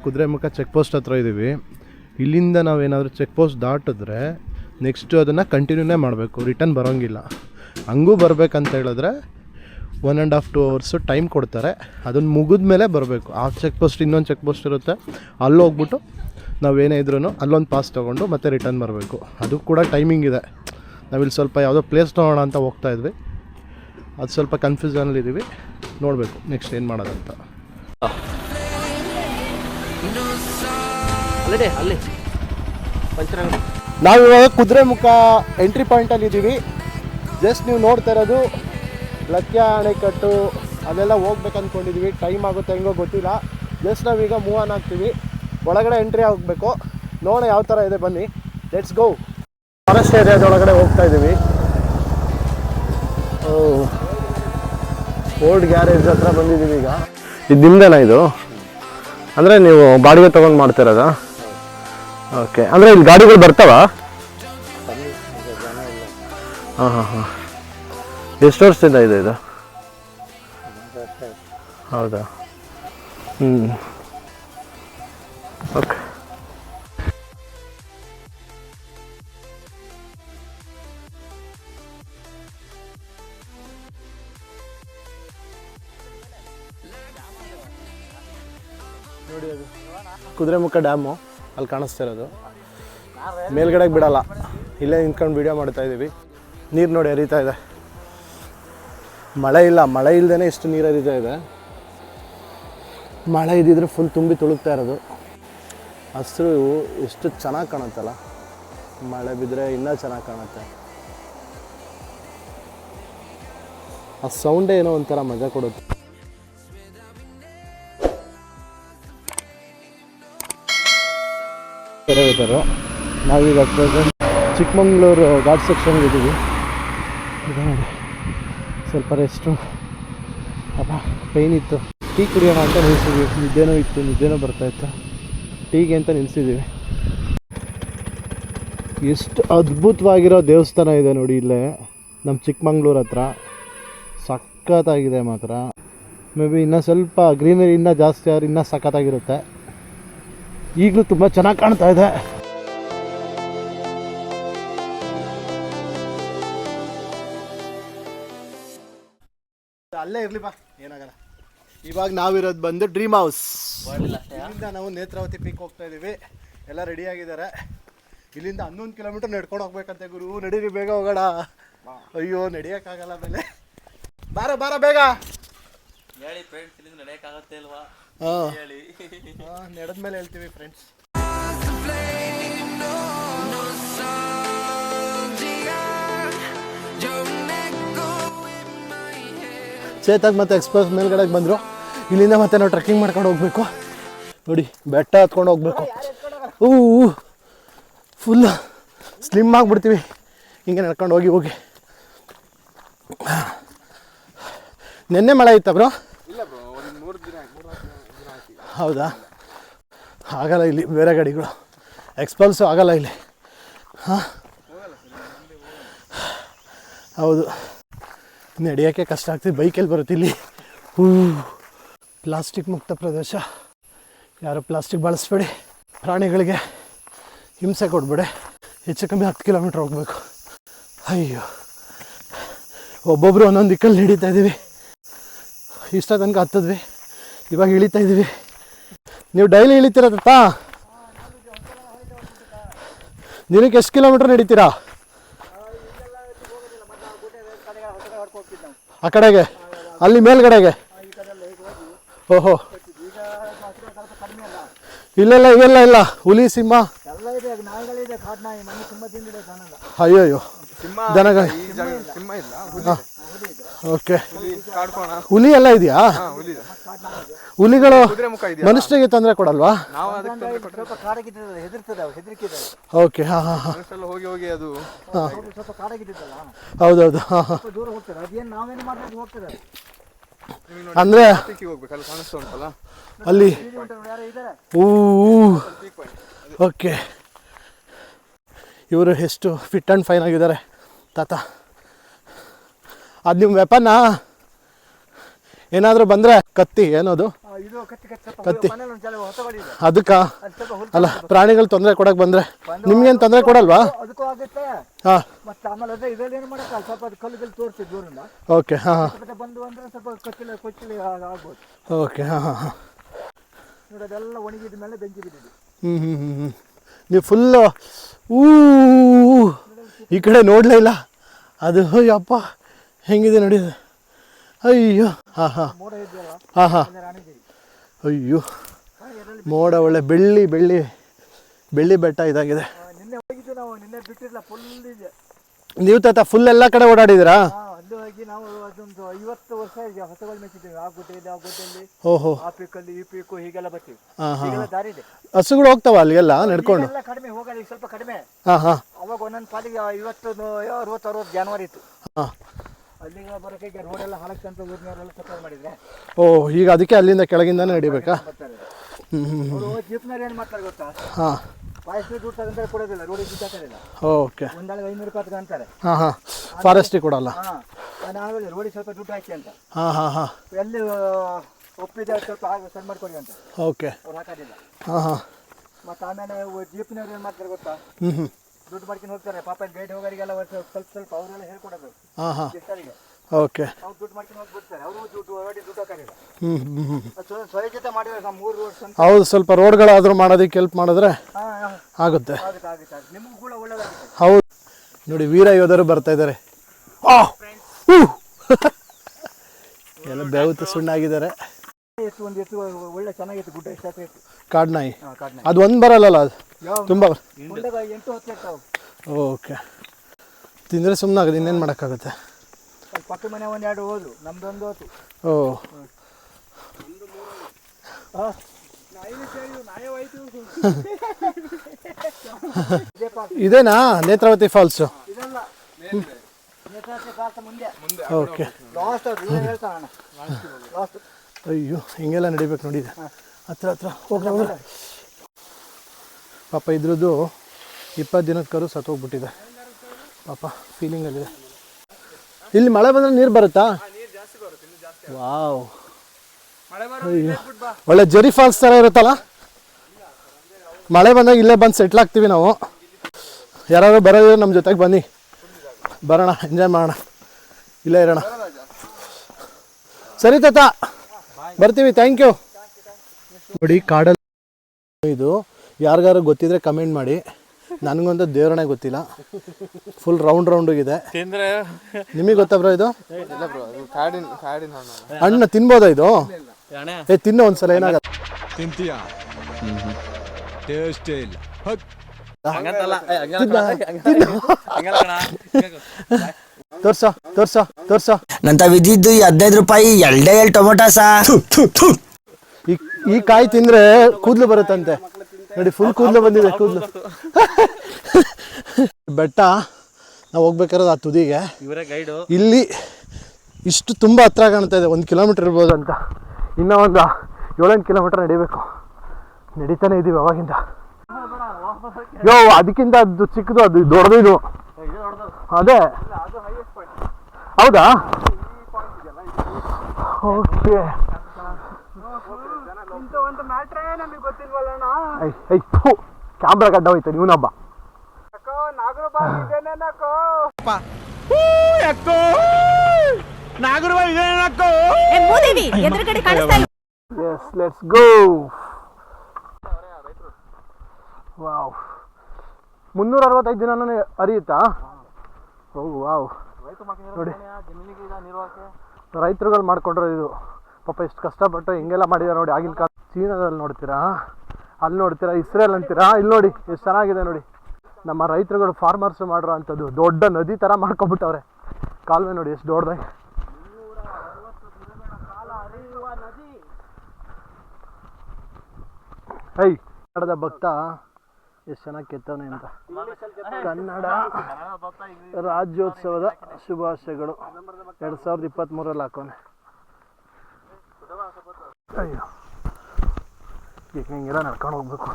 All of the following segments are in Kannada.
ಕುದುರೆಮುಖ ಚೆಕ್ ಪೋಸ್ಟ್ ಹತ್ರ ಇದ್ದೀವಿ. ಇಲ್ಲಿಂದ ನಾವೇನಾದರೂ ಚೆಕ್ ಪೋಸ್ಟ್ ದಾಟಿದ್ರೆ ನೆಕ್ಸ್ಟು ಅದನ್ನು ಕಂಟಿನ್ಯೂನೇ ಮಾಡಬೇಕು, ರಿಟರ್ನ್ ಬರೋಂಗಿಲ್ಲ. ಹಂಗೂ ಬರಬೇಕಂತ ಹೇಳಿದ್ರೆ 1.5-2 ಅವರ್ಸು ಟೈಮ್ ಕೊಡ್ತಾರೆ. ಅದನ್ನು ಮುಗಿದ ಮೇಲೆ ಬರಬೇಕು. ಆ ಚೆಕ್ ಪೋಸ್ಟ್ ಇನ್ನೊಂದು ಚೆಕ್ ಪೋಸ್ಟ್ ಇರುತ್ತೆ, ಅಲ್ಲಿ ಹೋಗ್ಬಿಟ್ಟು ನಾವೇನೇ ಇದ್ರೂ ಅಲ್ಲೊಂದು ಪಾಸ್ ತೊಗೊಂಡು ಮತ್ತೆ ರಿಟರ್ನ್ ಬರಬೇಕು. ಅದು ಕೂಡ ಟೈಮಿಂಗ್ ಇದೆ. ನಾವಿಲ್ಲಿ ಸ್ವಲ್ಪ ಯಾವುದೋ ಪ್ಲೇಸ್ ನೋಡೋಣ ಅಂತ ಹೋಗ್ತಾಯಿದ್ವಿ, ಅದು ಸ್ವಲ್ಪ ಕನ್ಫ್ಯೂಷನಲ್ಲಿದ್ದೀವಿ. ನೋಡಬೇಕು ನೆಕ್ಸ್ಟ್ ಏನು ಮಾಡೋದಂತ. ನಾವಿವಾಗ ಕುದುರೆಮುಖ ಎಂಟ್ರಿ ಪಾಯಿಂಟಲ್ಲಿ ಇದ್ದೀವಿ. ಜಸ್ಟ್ ನೀವು ನೋಡ್ತಾ ಇರೋದು ಲಕ್ಯ ಅಣೆಕಟ್ಟು, ಅಲ್ಲೆಲ್ಲ ಹೋಗ್ಬೇಕು ಅಂದ್ಕೊಂಡಿದ್ದೀವಿ. ಟೈಮ್ ಆಗುತ್ತೆ ಹೆಂಗೋ ಗೊತ್ತಿಲ್ಲ. ಜಸ್ಟ್ ನಾವೀಗ ಮೂವ್ ಆನ್ ಆಗ್ತೀವಿ, ಒಳಗಡೆ ಎಂಟ್ರಿ ಆಗಬೇಕು. ನೋಡೋಣ ಯಾವ ಥರ ಇದೆ, ಬನ್ನಿ ಲೆಟ್ಸ್ ಗೋ. ಫಾರೆಸ್ಟ್ ಏರಿಯಾದೊಳಗಡೆ ಹೋಗ್ತಾ ಇದ್ದೀವಿ. ಓಲ್ಡ್ ಗ್ಯಾರೇಜ್ ಹತ್ರ ಬಂದಿದ್ದೀವಿ ಈಗ. ಇದು ನಿಮ್ದೇನಾ ಇದು? ಅಂದರೆ ನೀವು ಬಾಡಿಗೆ ತೊಗೊಂಡು ಮಾಡ್ತಿರೋದಾ? ಓಕೆ, ಅಂದರೆ ಇಲ್ಲಿ ಗಾಡಿಗಳು ಬರ್ತಾವ? ಹಾಂ. ಎಷ್ಟು ವರ್ಷದಿಂದ ಇದೆ ಇದು? ಹೌದಾ? ಓಕೆ. ನೋಡಿ ಅದು ಕುದುರೆಮುಖ ಡ್ಯಾಮು ಅಲ್ಲಿ ಕಾಣಿಸ್ತಾ ಇರೋದು. ಮೇಲ್ಗಡೆಗೆ ಬಿಡಲ್ಲ, ಇಲ್ಲೇ ನಿಂತ್ಕೊಂಡು ವೀಡಿಯೋ ಮಾಡ್ತಾ ಇದ್ದೀವಿ. ನೀರು ನೋಡಿ ಹರಿತಾ ಇದೆ. ಮಳೆ ಇಲ್ಲ, ಮಳೆ ಇಲ್ಲದೇ ಎಷ್ಟು ನೀರು ಹರಿತಾ ಇದೆ. ಮಳೆ ಇದ್ದಿದ್ರೆ ಫುಲ್ ತುಂಬಿ ತುಳುಕ್ತಾ ಇರೋದು. ಹಸಿರು ಎಷ್ಟು ಚೆನ್ನಾಗಿ ಕಾಣುತ್ತಲ್ಲ, ಮಳೆ ಬಿದ್ದರೆ ಇನ್ನೂ ಚೆನ್ನಾಗಿ ಕಾಣುತ್ತೆ. ಆ ಸೌಂಡೇ ಏನೋ ಒಂಥರ ಮಜಾ ಕೊಡುತ್ತೆ. ನಾವೀಗ ಪ್ರೆಸೆಂಟ್ ಚಿಕ್ಕಮಂಗ್ಳೂರು ಘಾಟ್ ಸೆಕ್ಷನ್ಗೆ ಇದ್ದೀವಿ. ಇದು ನೋಡಿ ಸ್ವಲ್ಪ ರೆಸ್ಟು, ಅಪ್ಪ ಪೈನ್ ಇತ್ತು. ಟೀ ಕುಡಿಯೋಣ ಅಂತ ನಿಲ್ಸಿದ್ವಿ. ನಿದ್ದೆನೋ ಬರ್ತಾಯಿತ್ತು. ಟೀಗೆ ಅಂತ ನಿಲ್ಸಿದ್ದೀವಿ. ಎಷ್ಟು ಅದ್ಭುತವಾಗಿರೋ ದೇವಸ್ಥಾನ ಇದೆ ನೋಡಿ ಇಲ್ಲೇ ನಮ್ಮ ಚಿಕ್ಕಮಂಗ್ಳೂರು ಹತ್ರ. ಸಖತ್ತಾಗಿದೆ ಮಾತ್ರ. ಮೇ ಬಿ ಇನ್ನೂ ಸ್ವಲ್ಪ ಗ್ರೀನರಿ ಇನ್ನೂ ಜಾಸ್ತಿ ಆದ್ರೆ ಇನ್ನೂ ಸಖತ್ತಾಗಿರುತ್ತೆ. ಈಗಲೂ ತುಂಬ ಚೆನ್ನಾಗಿ ಕಾಣ್ತಾ ಇದೆ. ಅಲ್ಲೇ ಇರಲಿ ಬಾ, ಏನಾಗಲ್ಲ. ಇವಾಗ ನಾವಿರೋದು ಬಂದು ಡ್ರೀಮ್ ಹೌಸ್. ಇಲ್ಲಿಂದ ನಾವು ನೇತ್ರಾವತಿ ಪೀಕ್ ಹೋಗ್ತಾ ಇದ್ದೀವಿ. ಎಲ್ಲ ರೆಡಿಯಾಗಿದ್ದಾರೆ. ಇಲ್ಲಿಂದ 11 ಕಿಲೋಮೀಟರ್ ನಡ್ಕೊಂಡು ಹೋಗ್ಬೇಕಂತೆ ಗುರು. ನಡೀರಿ, ಬೇಗ ಹೋಗೋಣ. ಅಯ್ಯೋ ನಡಿಯೋಕ್ಕಾಗಲ್ಲ ಮೇಲೆ. ಬಾರ ಬೇಗ ಹೇಳಿ ಫ್ರೆಂಡ್ಸ್, ಇಲ್ಲಿಂದ ನಡೆಯೋಕ್ಕಾಗತ್ತೆ ಅಲ್ವಾ? ಹಾಂ, ನಡೆದ್ಮೇಲೆ ಹೇಳ್ತೀವಿ ಫ್ರೆಂಡ್ಸ್. ಚೇತಕ್ ಮತ್ತು ಎಕ್ಸ್ಪ್ರೆಸ್ ಮೇಲ್ಗಡೆಗೆ ಬಂದರು. ಇಲ್ಲಿಂದ ಮತ್ತೆ ನಾವು ಟ್ರೆಕ್ಕಿಂಗ್ ಮಾಡ್ಕೊಂಡು ಹೋಗ್ಬೇಕು. ನೋಡಿ ಬೆಟ್ಟ ಹತ್ಕೊಂಡು ಹೋಗ್ಬೇಕು. ಫುಲ್ ಸ್ಲಿಮ್ ಆಗಿಬಿಡ್ತೀವಿ ಹಿಂಗೆ ನಡ್ಕೊಂಡು ಹೋಗಿ. ನೆನ್ನೆ ಮಳೆ ಇತ್ತಾ ಬ್ರೋ? ಹೌದಾ? ಆಗಲ್ಲ ಇಲ್ಲಿ ಬೇರೆ ಗಾಡಿಗಳು, ಎಕ್ಸ್ಪಲ್ಸು ಆಗಲ್ಲ ಇಲ್ಲಿ. ಹಾಂ ಹೌದು, ನಡೆಯೋಕ್ಕೆ ಕಷ್ಟ ಆಗ್ತದೆ. ಬೈಕಲ್ಲಿ ಬರುತ್ತೆ ಇಲ್ಲಿ. ಪ್ಲಾಸ್ಟಿಕ್ ಮುಕ್ತ ಪ್ರದೇಶ. ಯಾರು ಪ್ಲಾಸ್ಟಿಕ್ ಬಳಸಬೇಡಿ. ಪ್ರಾಣಿಗಳಿಗೆ ಹಿಂಸೆ ಕೊಡಬೇಡಿ. ಹೆಚ್ಚು ಕಮ್ಮಿ 10 ಕಿಲೋಮೀಟ್ರ್ ಹೋಗಬೇಕು. ಅಯ್ಯೋ, ಒಬ್ಬೊಬ್ಬರು ಒಂದೊಂದು ದಿಕ್ಕಲ್ಲಿ ಹಿಡಿತಾ ಇದ್ದೀವಿ. ಇಷ್ಟ ತನಕ ಹತ್ತಿದ್ವಿ, ಇವಾಗ ಇಳಿತಾ ಇದ್ದೀವಿ. ನೀವು ಡೈಲಿ ಇಳಿತೀರತ್ತಾ? ದಿನಕ್ಕೆ ಎಷ್ಟು ಕಿಲೋಮೀಟ್ರ್ ನಡೀತೀರಾ ಆ ಕಡೆಗೆ? ಅಲ್ಲಿ ಮೇಲ್ಗಡೆಗೆ? ಓಹೋ, ಇಲ್ಲ ಹುಲಿ, ಸಿಂಹ ಅಯ್ಯೋ ದನಗಳು. ಓಕೆ, ಹುಲಿ ಎಲ್ಲ ಇದೆಯಾ? ಹುಲಿಗಳು ಮನುಷ್ಯರಿಗೆ ತೊಂದರೆ ಕೊಡಲ್ವಾ? ಓಕೆ, ಹೌದೌದು. ಅಂದ್ರೆ ಅಲ್ಲಿ ಓಕೆ. ಇವರು ಎಷ್ಟು ಫಿಟ್ ಆ್ಯಂಡ್ ಫೈನ್ ಆಗಿದ್ದಾರೆ ತಾತ. ಅದು ನಿಮ್ಮ ವೆಪನ್ನಾ? ಏನಾದರೂ ಬಂದರೆ ಕತ್ತಿ ಏನದು? ಕತ್ತಿ ಅದಕ್ಕ ಅಲ್ಲ ಪ್ರಾಣಿಗಳು ತೊಂದರೆ ಕೊಡಕ್ ಬಂದ್ರೆ ನಿಮ್ಗೇನು ತೊಂದರೆ ಕೊಡಲ್ವಾ? ಹಾ ಓಕೆ ಹಾ ಓಕೆ ಹಾ ಹಾ ಹಾ ನೀವು ಫುಲ್ಲು ಈ ಕಡೆ ನೋಡಲೇ ಇಲ್ಲ ಅದು ಯಪ್ಪ ಹೆಂಗಿದೆ ನೋಡಿ ಅಯ್ಯೋ ಹಾಂ ಹಾಂ ಹಾಂ ಹಾಂ ಅಯ್ಯೋ ಮೋಡ ಒಳ್ಳೆ ಬೆಳ್ಳಿ ಬೆಳ್ಳಿ ಬೆಳ್ಳಿ ಬೆಟ್ಟ ಇದಾಗಿದೆ. ನೀವು ತಾತ ಫುಲ್ ಎಲ್ಲ ಕಡೆ ಓಡಾಡಿದ್ದೀರಾ? ಓಹೋ ಹಸುಗಳು ಹೋಗ್ತಾವ ಅಲ್ಲಿಗೆಲ್ಲ ನಡ್ಕೊಂಡು? ಹಾಂ ಹಾಂ ಅವಾಗ ಒಂದೊಂದು ಪಾಲಿಗೆ 50-60 ಜಾನುವಾರು ಇತ್ತು. ಹಾಂ ಅಲ್ಲಿಗೆ ಬರೋಕೆ ರೋಡ್ ಎಲ್ಲ ಹಾಳಕ್ಕಂತ ಊರಿನವರೆಲ್ಲ ಸಫರ್ ಮಾಡಿದ್ರೆ ಓ ಈಗ ಅದಕ್ಕೆ ಅಲ್ಲಿಂದ ಕೆಳಗಿಂದಾನೆ ನಡಿಬೇಕಾ? ಜೀಪ್ನವ್ರು ಏನು ಮಾಡ್ತಾರೆ ಗೊತ್ತಾ? ಹಾಂ ಫಾರೆಸ್ಟ್ ದುಡ್ಡು ತಗೊಂಡ್ರೆ ಕೊಡೋದಿಲ್ಲ, ರೋಡಿಗೆ ದುಡ್ಡು ಹಾಕೋದಿಲ್ಲ. ಓಕೆ ಒಂದಾಳಿಗೆ 500 ರೂಪಾಯಿ ತಗೊಂತಾರೆ. ಹಾಂ ಹಾಂ ಫಾರೆಸ್ಟಿಗೆ ಕೊಡಲ್ಲ. ಹಾಂ ನಾವಲ್ಲಿ ರೋಡಿಗೆ ಸ್ವಲ್ಪ ದುಡ್ಡು ಹಾಕಿ ಅಂತ. ಹಾಂ ಹಾಂ ಹಾಂ ಎಲ್ಲಿ ಒಪ್ಪಿದೆ ಸ್ವಲ್ಪ ಸಣ್ಣ ಮಾಡ್ಕೊಡಿ ಅಂತ. ಓಕೆ ಅವ್ರು ಹಾಕೋದಿಲ್ಲ. ಹಾಂ ಹಾಂ ಮತ್ತು ಆಮೇಲೆ ಜೀಪ್ನವ್ರು ಏನು ಮಾಡ್ತಾರೆ ಗೊತ್ತಾ? ಹ್ಞೂ ದುಡ್ಡು ಮಾಡ್ಕೊಂಡು ಹೋಗ್ತಾರೆ. ಪಾಪ ಗೈಡ್ ಹೋಗೋರಿಗೆಲ್ಲ ಸ್ವಲ್ಪ ಅವರೆಲ್ಲ ಹೇಳ್ಕೊಡೋದು ಹಾಂ ಹಾಂ ಗೆಸ್ಟರಿಗೆ. ಓಕೆ ಅವ್ರು ದುಡ್ಡು ಮಾಡ್ಕೊಂಡು ಹೋಗ್ಬಿಡ್ತಾರೆ. ಅವರು ದುಡ್ಡು ಹಾಕೋದಿಲ್ಲ. ಹ್ಞೂ ಹ್ಞೂ ಹ್ಞೂ ಸ್ವಯ ಜೊತೆ ಮಾಡಿದ್ರೆ 3 ರೋಡ್ ಹೌದು ಸ್ವಲ್ಪ ರೋಡ್ಗಳಾದರೂ ಮಾಡೋದಕ್ಕೆ ಹೆಲ್ಪ್ ಮಾಡಿದ್ರೆ ಆಗುತ್ತೆ. ನಿಮಗೂ ಕೂಡ ಒಳ್ಳೆದಾಗುತ್ತೆ. ಹೌದು ನೋಡಿ ವೀರ ಯೋಧರು ಬರ್ತಾ ಇದ್ದಾರೆ. ಎಲ್ಲ ಬೆವತ್ತು ಸುಣ್ಣಾಗಿದ್ದಾರೆ. ಎತ್ತು ಒಳ್ಳೆ ಚೆನ್ನಾಗಿತ್ತು. ಗುಡ್ಡ ಎಷ್ಟು ಕಾಡ್ನಾಯಿ ಅದು ಒಂದು ಬರಲ್ಲ ಅದು ತುಂಬ 8-10 ಇರ್ತಾವೆ. ಓಕೆ ತಿಂದರೆ ಸುಮ್ಮನೆ ಆಗೋದು ಇನ್ನೇನು ಮಾಡೋಕ್ಕಾಗುತ್ತೆ. ಪಕ್ಕ ಮನೆ 1-2 ಹೋದ್ರು, ನಮ್ದೊಂದು ಹೋತು. ಓ ಇದೇನಾ ನೇತ್ರಾವತಿ ಫಾಲ್ಸು? ಓಕೆ ಅಯ್ಯೋ ಹಿಂಗೆಲ್ಲ ನಡಿಬೇಕು ನೋಡಿ. ಹತ್ರ ಹತ್ರ ಹೋಗ್ರ ಪಾಪ ಇದ್ರದ್ದು 20 ದಿನದ ಕರು ಸತ್ತೋಗ್ಬಿಟ್ಟಿದೆ ಪಾಪ. ಫೀಲಿಂಗಲ್ಲಿದೆ. ಇಲ್ಲಿ ಮಳೆ ಬಂದರೆ ನೀರು ಬರುತ್ತಾ? ವಾವ್ ಒಳ್ಳೆ ಜರಿ ಫಾಲ್ಸ್ ಥರ ಇರುತ್ತಲ್ಲ. ಮಳೆ ಬಂದಾಗ ಇಲ್ಲೇ ಬಂದು ಸೆಟ್ಲ್ ಆಗ್ತೀವಿ ನಾವು. ಯಾರಾದ್ರು ಬರೋದು ನಮ್ಮ ಜೊತೆಗೆ ಬನ್ನಿ, ಬರೋಣ, ಎಂಜಾಯ್ ಮಾಡೋಣ, ಇಲ್ಲೇ ಇರೋಣ. ಸರಿ ತಾತ ಬರ್ತೀವಿ, ಥ್ಯಾಂಕ್ ಯು. ನೋಡಿ ಕಾಡಲ್ಲಿ ಇದು ಯಾರಿಗಾರು ಗೊತ್ತಿದ್ರೆ ಕಮೆಂಟ್ ಮಾಡಿ. ನನಗಂತೂ ದೇವರೇ ಗೊತ್ತಿಲ್ಲ. ಫುಲ್ ರೌಂಡಿಗಿದೆ. ನಿಮಗೆ ಗೊತ್ತಾ ಬ್ರೋ ಇದು? ಹಣ್ಣು ತಿನ್ಬೋದಾ ಇದು? ತಿನ್ನೋ ಒಂದ್ಸಲ ಏನಾಗಲ್ಲ. ತಿಂತೀಯಾ? ಟೇಸ್ಟ್ ಇಲ್ಲ. ತೋರ್ಸ ತೋರ್ಸ ತೋರ್ಸ. ನಂತ ವಿಧಿದ್ದು 15 ರೂಪಾಯಿ 2 ಟೊಮೊಟೊ ಸಾ. ಈ ಕಾಯಿ ತಿಂದ್ರೆ ಕೂದಲು ಬರುತ್ತಂತೆ ನೋಡಿ. ಫುಲ್ ಕೂದಲು ಬಂದಿದೆ. ಕೂದಲು ಬೆಟ್ಟ ನಾವು ಹೋಗ್ಬೇಕಾರೋದು ಆ ತುದಿಗೆ. ಇಲ್ಲಿ ಇಷ್ಟು ತುಂಬ ಹತ್ರ ಕಾಣ್ತಾ ಇದೆ. 1 ಕಿಲೋಮೀಟರ್ ಇರ್ಬೋದು ಅಂತ. ಇನ್ನೂ ಒಂದು 7-8 ಕಿಲೋಮೀಟರ್ ನಡಿಬೇಕು. ನಡೀತಾನೆ ಇದ್ದೀವಿ ಅವಾಗಿಂದ. ಯೋ ಅದಕ್ಕಿಂತ ಅದು ಚಿಕ್ಕದು, ಅದು ದೊಡ್ಡದು. ಇದು ಅದೇ ಹೌದಾ? ಓಕೆ ಕ್ಯಾಮ್ರಾ ಗಡ್ಡ ಹೋಯ್ತು ನೀವನೊಬ್ಬ. Yes, let's go. ವಾವ್ 365 ದಿನನೂ ಹರಿಯುತ್ತಾ? ಓ ವಾವ್ ನೋಡಿ ರೈತರುಗಳು ಮಾಡ್ಕೊಂಡ್ರೆ ಇದು ಪಾಪ ಎಷ್ಟು ಕಷ್ಟಪಟ್ಟು ಹಿಂಗೆಲ್ಲ ಮಾಡಿದ್ದಾರೆ ನೋಡಿ. ಆಗಿನ ಕಾಲ ಚೀನಾದಲ್ಲಿ ನೋಡ್ತೀರಾ, ಅಲ್ಲಿ ನೋಡ್ತೀರಾ, ಇಸ್ರೇಲ್ ಅಂತೀರಾ, ಇಲ್ಲಿ ನೋಡಿ ಎಷ್ಟು ಚೆನ್ನಾಗಿದೆ ನೋಡಿ. ನಮ್ಮ ರೈತರುಗಳು ಫಾರ್ಮರ್ಸ್ ಮಾಡಿರೋ ಅಂಥದ್ದು ದೊಡ್ಡ ನದಿ ಥರ ಮಾಡ್ಕೊಬಿಟ್ಟವ್ರೆ. ಕಾಲುವೆ ನೋಡಿ ಎಷ್ಟು ದೊಡ್ಡದಾಗಿ. ಹೈ ಕನ್ನಡದ ಭಕ್ತ ಎಷ್ಟು ಚೆನ್ನಾಗಿ ಕೆತ್ತವನೆ ಅಂತ. ಕನ್ನಡ ರಾಜ್ಯೋತ್ಸವದ ಶುಭಾಶಯಗಳು 2023 ಹಾಕೋನೆ. ಅಯ್ಯೋ ಈಗ ಹಿಂಗೆಲ್ಲ ನಡ್ಕೊಂಡು ಹೋಗ್ಬೇಕು.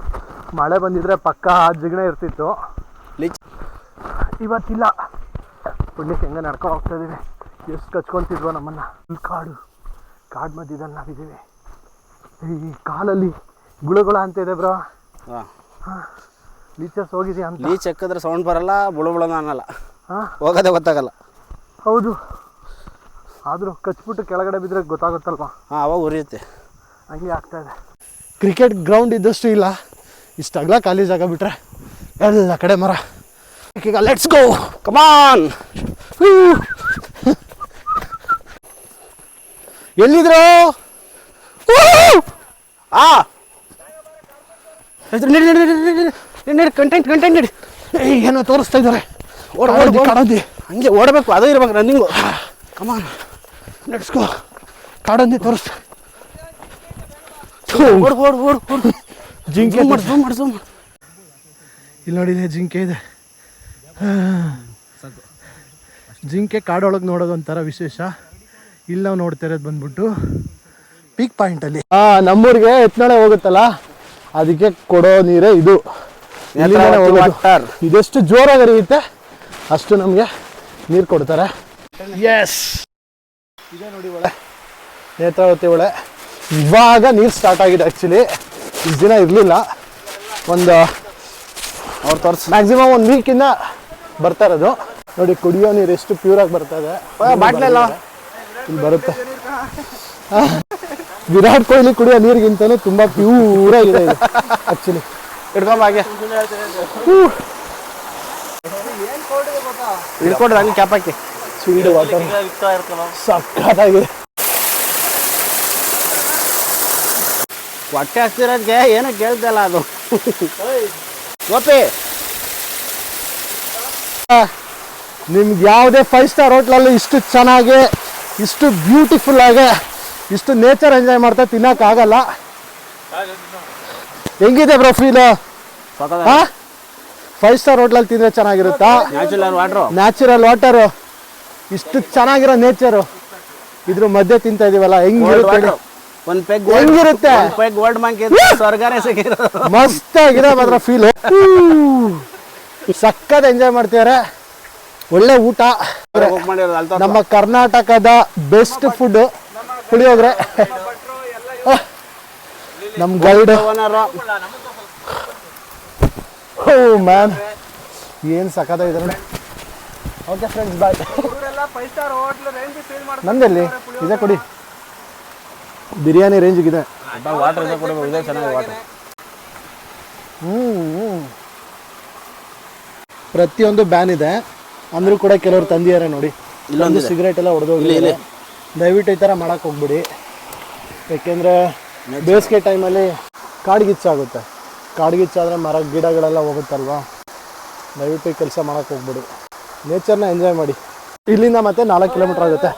ಮಳೆ ಬಂದಿದ್ರೆ ಪಕ್ಕ ಜಿಗಣೆ ಇರ್ತಿತ್ತು, ಇವತ್ತಿಲ್ಲ. ಪುಣ್ಯಕ್ಕೆ ಹೆಂಗೆ ನಡ್ಕೊಂಡು ಹೋಗ್ತಾ ಇದೀವಿ. ಎಷ್ಟು ಕಚ್ಕೊತಿದ್ವೋ ನಮ್ಮನ್ನು. ಕಾಡು ಮಧ್ಯದಲ್ಲಿ ನಾವಿದ್ದೀವಿ. ಈ ಕಾಲಲ್ಲಿ ಗುಳುಗುಳ ಅಂತ ಇದೆ ಬ್ರೋ. ಹಾಂ ಲೀಚಸ್ ಹೋಗಿದೆಯಾ ಅಂತ. ಲೀಚ್ ಎಕ್ಕಿದ್ರೆ ಸೌಂಡ್ ಬರಲ್ಲ, ಬುಳುಬುಳನ ಅನ್ನಲ್ಲ, ಹಾಂ ಹೋಗೋದೇ ಗೊತ್ತಾಗಲ್ಲ. ಹೌದು, ಆದರೂ ಕಚ್ಬಿಟ್ಟು ಕೆಳಗಡೆ ಬಿದ್ದರೆ ಗೊತ್ತಾಗುತ್ತಲ್ವಾ. ಹಾಂ ಅವಾಗ ಉರಿಯುತ್ತೆ. ಹಂಗೆ ಆಗ್ತಾ ಇದೆ. ಕ್ರಿಕೆಟ್ ಗ್ರೌಂಡ್ ಇದ್ದಷ್ಟು ಇಲ್ಲ, ಇಷ್ಟು ಅಗಲ ಖಾಲಿ ಜಾಗ ಬಿಟ್ರೆ ಎಲ್ಲ ಕಡೆ ಮರ. ಈಗ ಲೆಟ್ಸ್ ಗೋ, ಕಮಾನ್. ಎಲ್ಲಿದ್ರು? ಕಂಟೆಂಟ್ ನಡಿ. ಏನೋ ತೋರಿಸ್ತಾ ಇದ್ದಾರೆ. ಕಾಡಂದಿ ಹಂಗೆ ಓಡಬೇಕು, ಅದು ಇರ್ಬೇಕು ರನ್ನಿಂಗು. Come on let's go. ಕಾಡಂದಿ ತೋರಿಸ್ತಾ. ಓಡು ಜಿಂಕೆ ಝೂಮ್. ಇಲ್ಲಿ ನೋಡಿ, ಜಿಂಕೆ ಇದೆ. ಜಿಂಕೆ ಕಾಡೊಳಗೆ ನೋಡೋದು ಒಂಥರ ವಿಶೇಷ. ಇಲ್ಲಿ ನಾವು ನೋಡ್ತಾ ಇರೋದು ಬಂದ್ಬಿಟ್ಟು ಪೀಕ್ ಪಾಯಿಂಟಲ್ಲಿ. ನಮ್ಮೂರಿಗೆ ಎತ್ನಾಳೆ ಹೋಗುತ್ತಲ್ಲ, ಅದಕ್ಕೆ ಕೊಡೋ ನೀರೇ ಇದು. ಇದೆಷ್ಟು ಜೋರಾಗಿ ಹರಿಯುತ್ತೆ ಅಷ್ಟು ನಮಗೆ ನೀರು ಕೊಡ್ತಾರೆ. ಎಸ್, ಇದೇ ನೋಡಿ ಹೊಳೆ, ನೇತ್ರಾವತಿ ಹೊಳೆ. ಇವಾಗ ನೀರು ಸ್ಟಾರ್ಟ್ ಆಗಿದೆ. ಆ್ಯಕ್ಚುಲಿ ಇಷ್ಟು ದಿನ ಇರಲಿಲ್ಲ. ಒಂದು ಅವ್ರು ತೋರಿಸಿ ಮ್ಯಾಕ್ಸಿಮಮ್ 1 ವೀಕಿಂದ ಬರ್ತಾ ಇರೋದು. ನೋಡಿ ಕುಡಿಯೋ ನೀರು ಎಷ್ಟು ಪ್ಯೂರಾಗಿ ಬರ್ತಾ ಇದೆ. ಬಾಟ್ಲೆಲ್ಲ ಇಲ್ಲಿ ಬರುತ್ತೆ. ವಿರಾಟ್ ಕೊಹ್ಲಿ ಕುಡಿಯೋ ನೀರಿಗಿಂತಲೂ ತುಂಬ ಪ್ಯೂರಾಗಿದೆ ಇದು ಆ್ಯಕ್ಚುಲಿ. ಹಿಡ್ಕೊಂಬಾಗೆ ಹಿಡ್ಕೊಂಡ್ರೆ ಹಂಗೆ ಕ್ಯಾಪ್ ಹಾಕಿ. ಚೀಲ್ಡ್ ವಾಟರ್ ಸಕ್ಕತ್ತಾಗಿದೆ. ಹೊಟ್ಟೆ ಹಸ್ತಿರೋದಕ್ಕೆ ಏನೂ ಕೇಳ್ತಲ್ಲ ಅದು. ಗೋಪಿ ನಿಮ್ಗೆ ಯಾವುದೇ 5 ಸ್ಟಾರ್ ಹೋಟ್ಲಲ್ಲಿ ಇಷ್ಟು ಚೆನ್ನಾಗಿ, ಇಷ್ಟು ಬ್ಯೂಟಿಫುಲ್ ಆಗಿ, ಇಷ್ಟು ನೇಚರ್ ಎಂಜಾಯ್ ಮಾಡ್ತಾ ತಿನ್ನೋಕ್ಕಾಗಲ್ಲ. ಹೆಂಗಿದೆ ಬ್ರೋ ಫೀಲು? 5 ಸ್ಟಾರ್ ಹೋಟ್ಲಲ್ಲಿ ತಿಂದರೆ ಚೆನ್ನಾಗಿರುತ್ತಾ? ನ್ಯಾಚುರಲ್ ವಾಟರು, ಇಷ್ಟು ಚೆನ್ನಾಗಿರೋ ನೇಚರು, ಇದ್ರ ಮಧ್ಯೆ ತಿಂತಾ ಇದೀವಲ್ಲ, ಹೆಂಗಿರುತ್ತೆ? ಒಂದು ಪೆಗ್ ಹೆಂಗಿರುತ್ತೆ? ಗೋಲ್ಡ್ ಮಂಕ್ ಸ್ವರ್ಗನೇ ಸಿಗಿರೋದು. ಮಸ್ತ್ ಆಗಿದೆ ಮಾತ್ರ ಫೀಲು. ಸಕ್ಕತ್ ಎಂಜಾಯ್ ಮಾಡ್ತಿದ್ದಾರೆ. ಒಳ್ಳೆ ಊಟ. ನಮ್ಮ ಕರ್ನಾಟಕದ ಬೆಸ್ಟ್ ಫುಡ್ ಪುಳಿಯೋಗರೆ. ನಮ್ಮ ಗೈಡ್ ಮ್ಯಾನ್ ಏನು ಸಕ್ಕತ್ತಾಗಿದೆ ನೋಡಿ. ಓಕೆ ಫ್ರೆಂಡ್ಸ್, ಬಾಯ್. ನಂದಲ್ಲಿ ಇದೆ ಕೊಡಿ, ಬಿರಿಯಾನಿ ರೇಂಜಿಗಿದೆ. ವಾಟರ್ ಕೊಡಬೇಕು, ಇದೆ ಚೆನ್ನಾಗಿ ವಾಟರ್. ಪ್ರತಿಯೊಂದು ಬ್ಯಾನ್ ಇದೆ ಅಂದರೂ ಕೂಡ ಕೆಲವರು ತಂದಿದ್ದಾರೆ ನೋಡಿ. ಇಲ್ಲೊಂದು ಸಿಗರೇಟ್ ಎಲ್ಲ ಹೊಡೆದೋಗಿದೆ. ದಯವಿಟ್ಟು ಈ ಥರ ಮಾಡೋಕ್ಕೆ ಹೋಗ್ಬಿಡಿ. ಯಾಕೆಂದರೆ ಬೇಸಿಗೆ ಟೈಮಲ್ಲಿ ಕಾಡ್ಗಿಚ್ಚಾಗುತ್ತೆ. ಕಾಡ್ಗಿಚ್ಚಾದರೆ ಮರ ಗಿಡಗಳೆಲ್ಲ ಹೋಗುತ್ತಲ್ವ. ದಯವಿಟ್ಟು ಈ ಕೆಲಸ ಮಾಡೋಕ್ಕೆ ಹೋಗ್ಬಿಡಿ. ನೇಚರ್ನ ಎಂಜಾಯ್ ಮಾಡಿ. ಇಲ್ಲಿಂದ ಮತ್ತೆ 4 ಕಿಲೋಮೀಟ್ರ್ ಆಗುತ್ತೆ.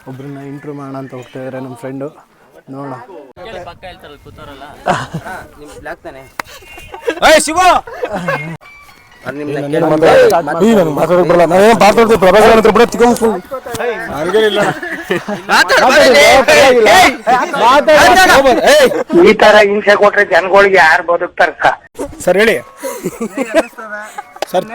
ಒಬ್ಬರನ್ನ ಇಂಟ್ರ್ಯೂ ಮಾಡೋಣ ಅಂತ ಹೋಗ್ತಾ ಇದ್ದಾರೆ ನಮ್ಮ ಫ್ರೆಂಡು. ನೋಡೋಣ. ಈ ತರ ಹಿಂಸೆ ಕೊಟ್ರೆ ಜನಗಳಿಗೆ ಯಾರು ಬದುಕ್ತಾರಕ್ಕ? ಸರ್ ಹೇಳಿ ಸರ್.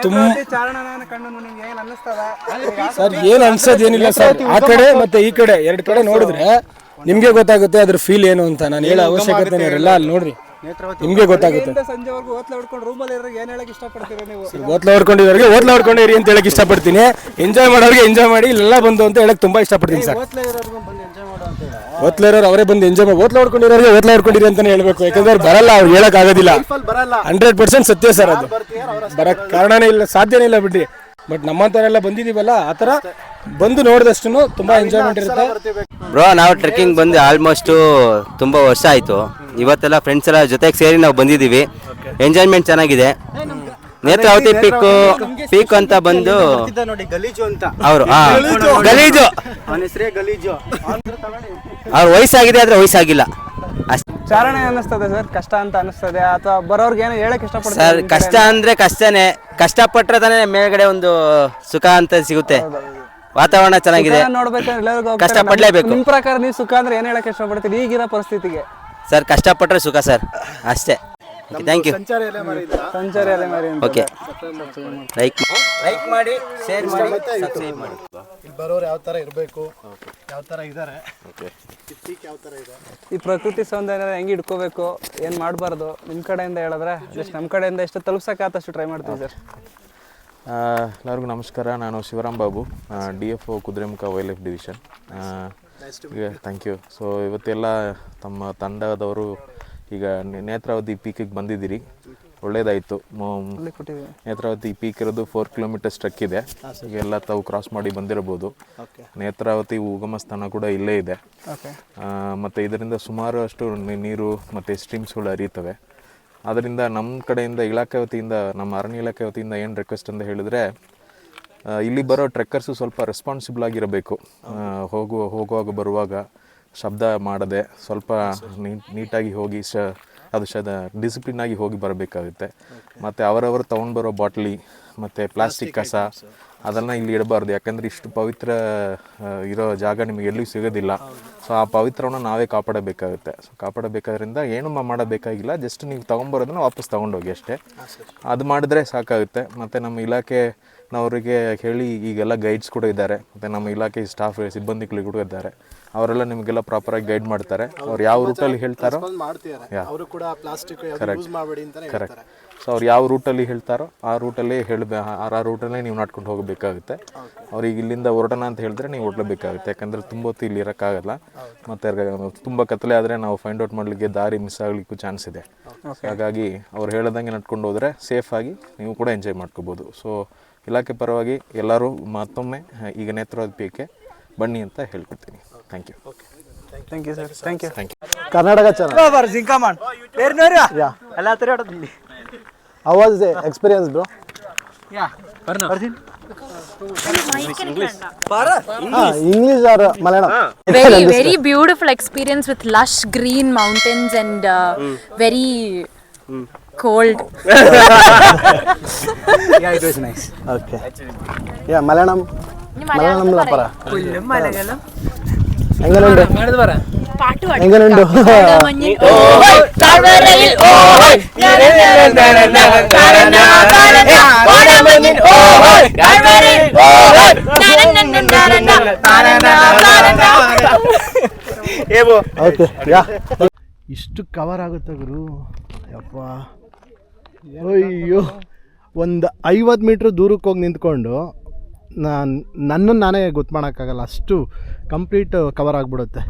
ಸರ್ ಏನು ಅನ್ಸೋದೇನಿಲ್ಲ ಸರ್. ಆ ಕಡೆ ಮತ್ತೆ ಈ ಕಡೆ 2 ಕಡೆ ನೋಡಿದ್ರೆ ನಿಮ್ಗೆ ಗೊತ್ತಾಗುತ್ತೆ ಅದ್ರ ಫೀಲ್ ಏನು ಅಂತ. ನಾನು ಹೇಳೋ ಅವಶ್ಯಕತೆ ಇರಲ್ಲ. ಅಲ್ಲಿ ನೋಡ್ರಿ, ನಿಮ್ಗೆ ಗೊತ್ತಾಗುತ್ತೆ. ಓತ್ಲ ಹೊಡ್ಕೊಂಡಿರೋರಿಗೆ ಓತ್ಲ ಹೊಡ್ಕೊಂಡಿರಿ ಅಂತ ಹೇಳಕ್ ಇಷ್ಟಪಡ್ತೀನಿ. ಎಂಜಾಯ್ ಮಾಡೋರಿಗೆ ಎಂಜಾಯ್ ಮಾಡಿ, ಇಲ್ಲೆಲ್ಲ ಬಂದು ಅಂತ ಹೇಳಕ್ ತುಂಬಾ ಇಷ್ಟಪಡ್ತೀನಿ ಸರ್. ಓತ್ಲ ಇರೋರು ಅವರೇ ಬಂದು ಎಂಜಾಯ್ ಮಾಡಿ, ಓತ್ಲ ಹೊಡ್ಕೊಂಡಿರೋರಿಗೆ ಓತ್ಲ ಹೊಡ್ಕೊಂಡಿರಿ ಅಂತಾನೆ ಹೇಳ್ಬೇಕು. ಯಾಕಂದ್ರೆ ಅವ್ರು ಬರಲ್ಲ, ಅವ್ರು ಹೇಳಕ್ ಆಗೋದಿಲ್ಲ. 100% ಸತ್ಯ ಸರ್. ಅದು ಬರಕ್ ಕಾರಣನೇ ಇಲ್ಲ, ಸಾಧ್ಯನೇ ಇಲ್ಲ ಬಿಡ್ರಿ. ಬಟ್ ನಮ್ಮಂಥವರೆಲ್ಲ ಬಂದಿದ್ದೀವಲ್ಲ ಆ ಥರ ಬಂದು ನೋಡಿದಷ್ಟು ತುಂಬ ಎಂಜಾಯ್ಮೆಂಟ್ ಇರುತ್ತೆ. ಬ್ರೋ ನಾವು ಟ್ರೆಕ್ಕಿಂಗ್ ಬಂದು ಆಲ್ಮೋಸ್ಟು ತುಂಬ ವರ್ಷ ಆಯಿತು. ಇವತ್ತೆಲ್ಲ ಫ್ರೆಂಡ್ಸ್ ಎಲ್ಲ ಜೊತೆಗೆ ಸೇರಿ ನಾವು ಬಂದಿದ್ದೀವಿ. ಎಂಜಾಯ್ಮೆಂಟ್ ಚೆನ್ನಾಗಿದೆ. ನೇತ್ರಾವತಿ ಪೀಕ್ ಅಂತ ಬಂದು ನೋಡಿ ಗಲೀಜು ಅಂತ ಅವರು ಗಲೀಜು ಅವನ ಹೆಸರೇ ಗಲೀಜು. ಅವ್ರ ವಯಸ್ಸಾಗಿದೆ ಆದರೆ ವಯಸ್ಸಾಗಿಲ್ಲ ಅಷ್ಟೇ ಚಾರಣೆ ಅನ್ನಿಸ್ತದೆ ಸರ್, ಕಷ್ಟ ಅಂತ ಅನ್ನಿಸ್ತದೆ ಅಥವಾ ಬರೋರ್ಗೆ ಏನೋ ಹೇಳಕ್ ಇಷ್ಟಪಡ್ತಾರೆ ಸರ್. ಕಷ್ಟ ಅಂದರೆ ಕಷ್ಟನೇ, ಕಷ್ಟಪಟ್ಟರೆ ತಾನೇ ಮೇಲ್ಗಡೆ ಒಂದು ಸುಖ ಅಂತ ಸಿಗುತ್ತೆ. ವಾತಾವರಣ ಚೆನ್ನಾಗಿದೆ, ನೋಡ್ಬೇಕಂದ್ರೆ ಎಲ್ಲರಿಗೂ ಕಷ್ಟಪಡಲೇಬೇಕು. ನಿಮ್ಮ ಪ್ರಕಾರ ನೀವು ಸುಖ ಅಂದ್ರೆ ಏನ್ ಹೇಳಕ್ ಇಷ್ಟಪಡ್ತೀರಿ ಈಗಿರೋ ಪರಿಸ್ಥಿತಿಗೆ? ಸರ್ ಕಷ್ಟಪಟ್ಟರೆ ಸುಖ ಸರ್, ಅಷ್ಟೇ. Thank you. ಸಂಚಾರಿ ಅಲೆಮಾರಿ ಅಂತ ಓಕೆ, ಲೈಕ್ ಮಾಡಿ, ಶೇರ್ ಮಾಡಿ, ಸಬ್ಸ್ಕ್ರೈಬ್ ಮಾಡಿ. ಇಲ್ಲಿ ಬರೋರು ಯಾವ ಥರ ಇರಬೇಕು, ಯಾವ ಥರ ಇದ್ದಾರೆ, ಯಾವ ಥರ ಇದೆ, ಈ ಪ್ರಕೃತಿ ಸೌಂದರ್ಯ ಹೆಂಗೆ ಇಟ್ಕೋಬೇಕು, ಏನು ಮಾಡಬಾರ್ದು ನಿಮ್ಮ ಕಡೆಯಿಂದ ಹೇಳಿದ್ರೆ ಜಸ್ಟ್ ನಮ್ಮ ಕಡೆಯಿಂದ ಎಷ್ಟು ತಲುಪ್ಸಕ್ಕಾದಷ್ಟು ಟ್ರೈ ಮಾಡ್ತೀವಿ ಸರ್. ಎಲ್ಲರಿಗೂ ನಮಸ್ಕಾರ. ನಾನು Shivaram Babu, DFO Kudremukh wildlife division. Thank you. So ಇವತ್ತೆಲ್ಲ ತಮ್ಮ ತಂಡದವರು ಈಗ ನೇತ್ರಾವತಿ ಪೀಕಿಗೆ ಬಂದಿದ್ದೀರಿ, ಒಳ್ಳೇದಾಯಿತು. ನೇತ್ರಾವತಿ ಪೀಕ್ ಇರೋದು 4 ಕಿಲೋಮೀಟರ್ಸ್ ಟ್ರೆಕ್ ಇದೆ. ಈಗೆಲ್ಲ ತಾವು ಕ್ರಾಸ್ ಮಾಡಿ ಬಂದಿರಬಹುದು. ನೇತ್ರಾವತಿ ಉಗಮ ಸ್ಥಾನ ಕೂಡ ಇಲ್ಲೇ ಇದೆ. ಮತ್ತು ಇದರಿಂದ ಸುಮಾರು ಅಷ್ಟು ನೀರು ಮತ್ತು ಸ್ಟ್ರೀಮ್ಸ್ಗಳು ಹರಿಯುತ್ತವೆ. ಆದ್ದರಿಂದ ನಮ್ಮ ಕಡೆಯಿಂದ ಇಲಾಖೆ ವತಿಯಿಂದ, ನಮ್ಮ ಅರಣ್ಯ ಇಲಾಖೆ ವತಿಯಿಂದ ಏನು ರಿಕ್ವೆಸ್ಟ್ ಅಂತ ಹೇಳಿದ್ರೆ, ಇಲ್ಲಿ ಬರೋ ಟ್ರೆಕ್ಕರ್ಸು ಸ್ವಲ್ಪ ರೆಸ್ಪಾನ್ಸಿಬಲ್ ಆಗಿರಬೇಕು. ಹೋಗುವಾಗ ಬರುವಾಗ ಶಬ್ದ ಮಾಡದೆ ಸ್ವಲ್ಪ ನೀಟಾಗಿ ಹೋಗಿ ಡಿಸಿಪ್ಲಿನ್ ಆಗಿ ಹೋಗಿ ಬರಬೇಕಾಗುತ್ತೆ. ಮತ್ತು ಅವರವರು ತೊಗೊಂಡು ಬರೋ ಬಾಟ್ಲಿ ಮತ್ತು ಪ್ಲಾಸ್ಟಿಕ್ ಕಸ ಅದನ್ನು ಇಲ್ಲಿ ಇಡಬಾರ್ದು. ಯಾಕಂದರೆ ಇಷ್ಟು ಪವಿತ್ರ ಇರೋ ಜಾಗ ನಿಮಗೆ ಎಲ್ಲೂ ಸಿಗೋದಿಲ್ಲ. ಸೊ ಆ ಪವಿತ್ರವನ್ನು ನಾವೇ ಕಾಪಾಡಬೇಕಾಗುತ್ತೆ. ಸೊ ಕಾಪಾಡಬೇಕಾದ್ರಿಂದ ಏನು ಮಾಡಬೇಕಾಗಿಲ್ಲ, ಜಸ್ಟ್ ನೀವು ತೊಗೊಂಬರೋದನ್ನು ವಾಪಸ್ ತೊಗೊಂಡೋಗಿ ಅಷ್ಟೇ. ಅದು ಮಾಡಿದ್ರೆ ಸಾಕಾಗುತ್ತೆ. ಮತ್ತು ನಮ್ಮ ಇಲಾಖೆನವರಿಗೆ ಹೇಳಿ ಈಗೆಲ್ಲ ಗೈಡ್ಸ್ ಕೂಡ ಇದ್ದಾರೆ. ಮತ್ತು ನಮ್ಮ ಇಲಾಖೆ ಸ್ಟಾಫ್ ಸಿಬ್ಬಂದಿಗಳು ಕೂಡ ಇದ್ದಾರೆ. ಅವರೆಲ್ಲ ನಿಮಗೆಲ್ಲ ಪ್ರಾಪರಾಗಿ ಗೈಡ್ ಮಾಡ್ತಾರೆ. ಅವ್ರು ಯಾವ ರೂಟಲ್ಲಿ ಹೇಳ್ತಾರೋ ಕರೆಕ್ಟ್. ಸೊ ಅವ್ರು ಯಾವ ರೂಟಲ್ಲಿ ಹೇಳ್ತಾರೋ ಆ ರೂಟಲ್ಲೇ ಆ ರೂಟಲ್ಲೇ ನೀವು ನಡ್ಕೊಂಡು ಹೋಗಬೇಕಾಗುತ್ತೆ. ಅವ್ರಿಗೆ ಇಲ್ಲಿಂದ ಹೊರಡೋಣ ಅಂತ ಹೇಳಿದ್ರೆ ನೀವು ಹೊರಡಬೇಕಾಗುತ್ತೆ. ಯಾಕಂದರೆ ತುಂಬ ಹೊತ್ತು ಇಲ್ಲಿ ಇರೋಕ್ಕಾಗಲ್ಲ. ಮತ್ತು ತುಂಬ ಕತ್ತಲೆ ಆದರೆ ನಾವು ಫೈಂಡ್ ಔಟ್ ಮಾಡಲಿಕ್ಕೆ ದಾರಿ ಮಿಸ್ ಆಗಲಿಕ್ಕೂ ಚಾನ್ಸ್ ಇದೆ. ಹಾಗಾಗಿ ಅವ್ರು ಹೇಳ್ದಂಗೆ ನಡ್ಕೊಂಡು ಹೋದರೆ ಸೇಫಾಗಿ ನೀವು ಕೂಡ ಎಂಜಾಯ್ ಮಾಡ್ಕೋಬೋದು. ಸೊ ಇಲಾಖೆ ಪರವಾಗಿ ಎಲ್ಲರೂ ಮತ್ತೊಮ್ಮೆ ಈಗ ನೇತ್ರಾವತಿ ಪೀಕ್ಗೆ ಬನ್ನಿ ಅಂತ ಹೇಳ್ಕೊಡ್ತೀನಿ. Thank you. Thank you sir. Thank you. Karnataka channel. ಜಿಂಕಾಮನ್ ಎಲ್ಲ ತರ How was the experience, bro? English or Malayalam? Very beautiful experience with lush green mountains and very cold. Yeah, it was nice. Okay. Yeah, Malayalam la para. Malayalam. എങ്ങനെയുണ്ട്? എങ്ങനെയുണ്ട്? ಓಕೆ, ಇಷ್ಟು ಕವರ್ ಆಗುತ್ತೆ ಗುರು. ಯಪ್ಪ, ಅಯ್ಯೋ, ಒಂದು 50 ಮೀಟ್ರ್ ದೂರಕ್ಕೆ ಹೋಗಿ ನಿಂತ್ಕೊಂಡು ನನ್ನನ್ನು ನಾನೇ ಗೊತ್ತು ಮಾಡೋಕ್ಕಾಗಲ್ಲ, ಅಷ್ಟು ಕಂಪ್ಲೀಟ್ ಕವರ್ ಆಗಿಬಿಡುತ್ತೆ.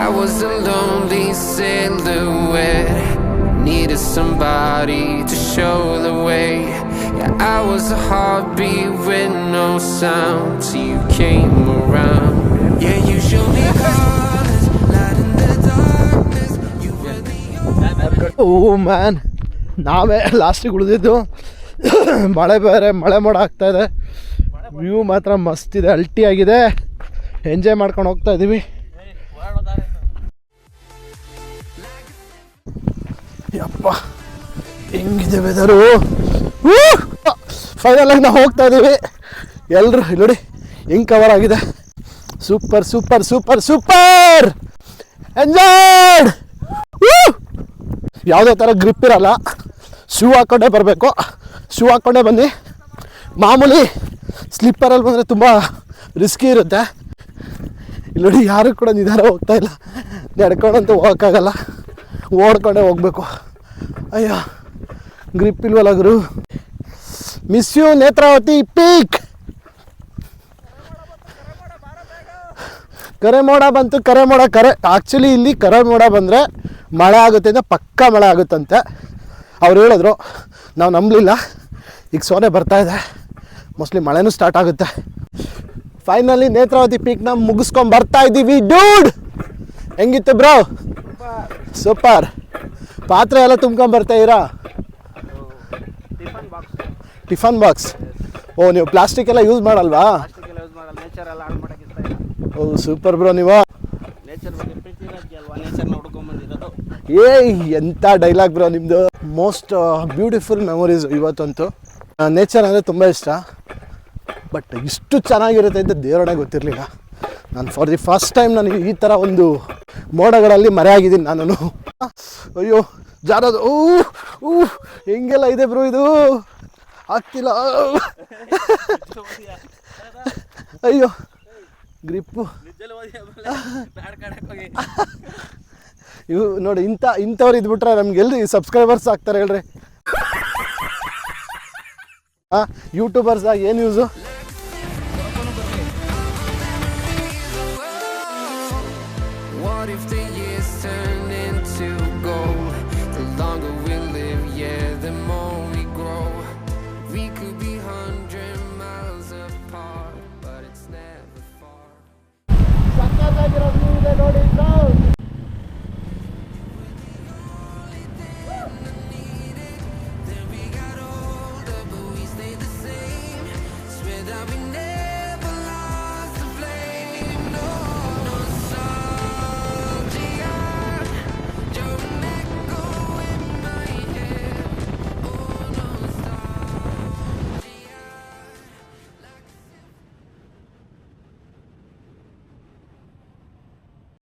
I was a lonely silhouette, needed somebody to show the way. Yeah, I was a heartbeat with no sound till you came around. Yeah, you showed me colors, light in the darkness. You were the only. O man, ನಾವೇ ಲಾಸ್ಟಿಗೆ ಉಳಿದಿದ್ದು. ಮಳೆ ಮೋಡ ಆಗ್ತಾಯಿದೆ. ವ್ಯೂ ಮಾತ್ರ ಮಸ್ತಿದೆ, ಅಲ್ಟಿಯಾಗಿದೆ. ಎಂಜಾಯ್ ಮಾಡ್ಕೊಂಡು ಹೋಗ್ತಾ ಇದ್ದೀವಿ. ಯಪ್ಪ, ಹೆಂಗಿದೆ ವೆದರು. ಫೈನಲಾಗಿ ನಾವು ಹೋಗ್ತಾ ಇದ್ದೀವಿ. ಎಲ್ಲರೂ ನೋಡಿ ಹೆಂಗೆ ಕವರ್ ಆಗಿದೆ. Super super super super enjoyed. ಯಾವುದೇ ಥರ ಗ್ರಿಪ್ ಇರಲ್ಲ, ಶೂ ಹಾಕ್ಕೊಂಡೇ ಬರಬೇಕು. ಶೂ ಹಾಕ್ಕೊಂಡೇ ಬನ್ನಿ. ಮಾಮೂಲಿ ಸ್ಲಿಪ್ಪರಲ್ಲಿ ಬಂದರೆ ತುಂಬ ರಿಸ್ಕಿ ಇರುತ್ತೆ. ಇಲ್ಲಿ ನೋಡಿ, ಯಾರು ಕೂಡ ನಿಧಾನ ಹೋಗ್ತಾ ಇಲ್ಲ. ನಡ್ಕೊಂಡಂತೂ ಹೋಗೋಕ್ಕಾಗಲ್ಲ, ಓಡ್ಕೊಂಡೇ ಹೋಗ್ಬೇಕು. ಅಯ್ಯೋ, ಗ್ರಿಪ್ ಇಲ್ವಲ್ಲ ಗುರು. Miss you Netravati peak. ಕರೆ ಮೋಡ ಆ್ಯಕ್ಚುಲಿ ಇಲ್ಲಿ ಕರೆ ಮೋಡ ಬಂದರೆ ಮಳೆ ಆಗುತ್ತೆ ಅಂತ ಪಕ್ಕಾ ಮಳೆ ಆಗುತ್ತಂತೆ ಅವ್ರು ಹೇಳಿದ್ರು. ನಾವು ನಂಬಲಿಲ್ಲ. ಈಗ ಸೋನೆ ಬರ್ತಾ ಇದೆ, ಮೋಸ್ಟ್ಲಿ ಮಳೆನೂ ಸ್ಟಾರ್ಟ್ ಆಗುತ್ತೆ. ಫೈನಲಿ ನೇತ್ರಾವತಿ ಪೀಕ್ನ ಮುಗಿಸ್ಕೊಂಡು ಬರ್ತಾ ಇದ್ದೀವಿ ಡೂಡ್. ಹೆಂಗಿತ್ತು ಬ್ರೋ? ಸೂಪರ್. ಪಾತ್ರೆ ಎಲ್ಲ ತುಂಬ್ಕೊಂಬರ್ತಾ ಇದ್ದೀರಾ? Tiffin box. ಓ, ನೀವು ಪ್ಲಾಸ್ಟಿಕ್ ಎಲ್ಲ ಯೂಸ್ ಮಾಡಲ್ವಾ? ಓ ಸೂಪರ್ ಬ್ರೋ. ನೀವು ಎಂಥ ಡೈಲಾಗ್ ಬ್ರೋ ನಿಮ್ಮದು. ಮೋಸ್ಟ್ ಬ್ಯೂಟಿಫುಲ್ ಮೆಮೊರೀಸ್ ಇವತ್ತಂತೂ. ನೇಚರ್ ಅಂದರೆ ತುಂಬ ಇಷ್ಟ, ಬಟ್ ಇಷ್ಟು ಚೆನ್ನಾಗಿರುತ್ತೆ ಅಂತ ದೇವರೊಳಗೆ ಗೊತ್ತಿರಲಿಲ್ಲ. ನಾನು ಫಾರ್ ದಿ ಫಸ್ಟ್ ಟೈಮ್ ನನಗೆ ಈ ಥರ ಒಂದು ಮೋಡಗಳಲ್ಲಿ ಮರೆಯಾಗಿದ್ದೀನಿ ನಾನು. ಅಯ್ಯೋ ಜಾರದು. ಹೆಂಗೆಲ್ಲ ಇದೆ ಬ್ರೋ ಇದು, ಆಗ್ತಿಲ್ಲ. ಅಯ್ಯೋ ಗ್ರಿಪ್ಪು. ಇವು ನೋಡಿ, ಇಂಥವ್ರು ಇದ್ಬಿಟ್ರೆ ನಮ್ಗೆ ಎಲ್ಲಿ ಸಬ್ಸ್ಕ್ರೈಬರ್ಸ್ ಆಗ್ತಾರೆ ಹೇಳ್ರಿ? ಯೂಟ್ಯೂಬರ್ಸ್ ಏನು ಯೂಸು?